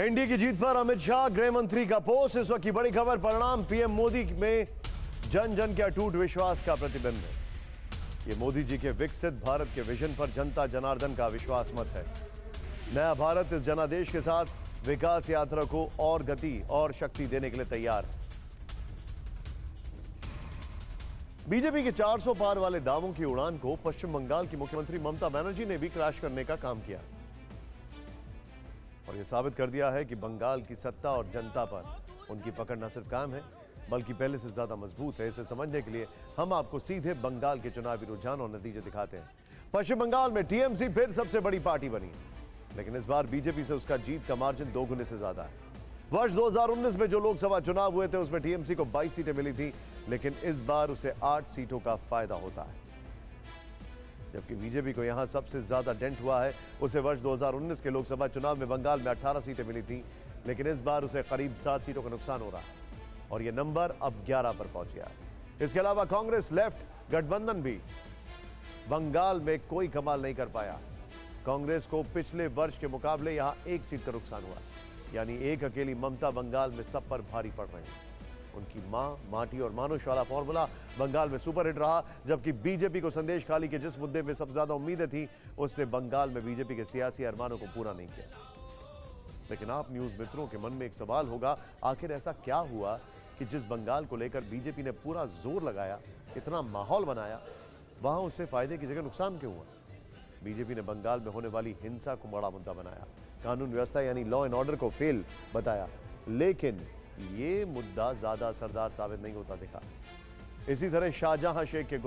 NDA की जीत पर अमित शाह गृह मंत्री का पोस्ट। इस वक्त की बड़ी खबर, परिणाम पीएम मोदी में जन जन के अटूट विश्वास का प्रतिबिंब है। ये मोदी जी के विकसित भारत के विजन पर जनता जनार्दन का विश्वास मत है। नया भारत इस जनादेश के साथ विकास यात्रा को और गति और शक्ति देने के लिए तैयार है। बीजेपी के 400 पार वाले दावों की उड़ान को पश्चिम बंगाल की मुख्यमंत्री ममता बनर्जी ने भी क्रैश करने का काम किया और यह साबित कर दिया है कि बंगाल की सत्ता और जनता पर उनकी पकड़ न सिर्फ कायम है बल्कि पहले से ज्यादा मजबूत है। इसे समझने के लिए हम आपको सीधे बंगाल के चुनावी रुझान और नतीजे दिखाते हैं। पश्चिम बंगाल में टीएमसी फिर सबसे बड़ी पार्टी बनी है, लेकिन इस बार बीजेपी से उसका जीत का मार्जिन 2 गुने से ज्यादा है। वर्ष 2019 में जो लोकसभा चुनाव हुए थे उसमें टीएमसी को 22 सीटें मिली थी, लेकिन इस बार उसे 8 सीटों का फायदा होता है। जबकि बीजेपी को यहां सबसे ज्यादा डेंट हुआ है। उसे वर्ष 2019 के लोकसभा चुनाव में बंगाल में 18 सीटें मिली थी, लेकिन इस बार उसे करीब 7 सीटों का नुकसान हो रहा है और यह नंबर अब 11 पर पहुंच गया है। इसके अलावा कांग्रेस लेफ्ट गठबंधन भी बंगाल में कोई कमाल नहीं कर पाया। कांग्रेस को पिछले वर्ष के मुकाबले यहां 1 सीट का नुकसान हुआ, यानी एक अकेली ममता बंगाल में सब पर भारी पड़ रहे हैं। उनकी मां, माटी और मानुष वाला फॉर्मूला बंगाल में सुपरहिट रहा। जबकि बीजेपी को संदेश खाली के जिस मुद्दे में सबसे ज्यादा उम्मीदें थी, उसने बंगाल में बीजेपी के सियासी अरमानों को पूरा नहीं किया। लेकिन आप न्यूज मित्रों के मन में एक सवाल होगा, आखिर ऐसा क्या हुआ कि जिस बंगाल को लेकर बीजेपी ने पूरा जोर लगाया, इतना माहौल बनाया, वहां उससे फायदे की जगह नुकसान क्यों हुआ? बीजेपी ने बंगाल में होने वाली हिंसा को बड़ा मुद्दा बनाया, कानून व्यवस्था यानी लॉ एंड ऑर्डर को फेल बताया, लेकिन ये मुद्दा ज्यादा असरदार साबित नहीं होता दिखा। इसी तरह शाहजहां शेख के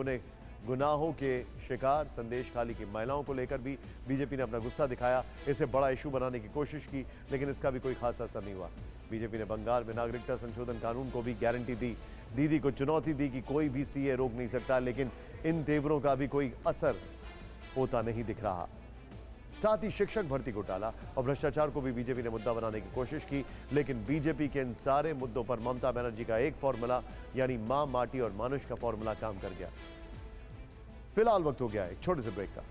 गुनाहों के शिकार संदेश खाली की महिलाओं को लेकर भी बीजेपी ने अपना गुस्सा दिखाया। इसे बड़ा इशू बनाने की कोशिश की, लेकिन इसका भी कोई खास असर नहीं हुआ। बीजेपी ने बंगाल में नागरिकता संशोधन कानून को भी गारंटी दी, दीदी को चुनौती दी कि कोई भी सीए रोक नहीं सकता, लेकिन इन तेवरों का भी कोई असर होता नहीं दिख रहा। साथ ही शिक्षक भर्ती घोटाला और भ्रष्टाचार को भी बीजेपी ने मुद्दा बनाने की कोशिश की, लेकिन बीजेपी के इन सारे मुद्दों पर ममता बनर्जी का एक फॉर्मूला यानी मां, माटी और मानुष का फॉर्मूला काम कर गया। फिलहाल वक्त हो गया एक छोटे से ब्रेक का।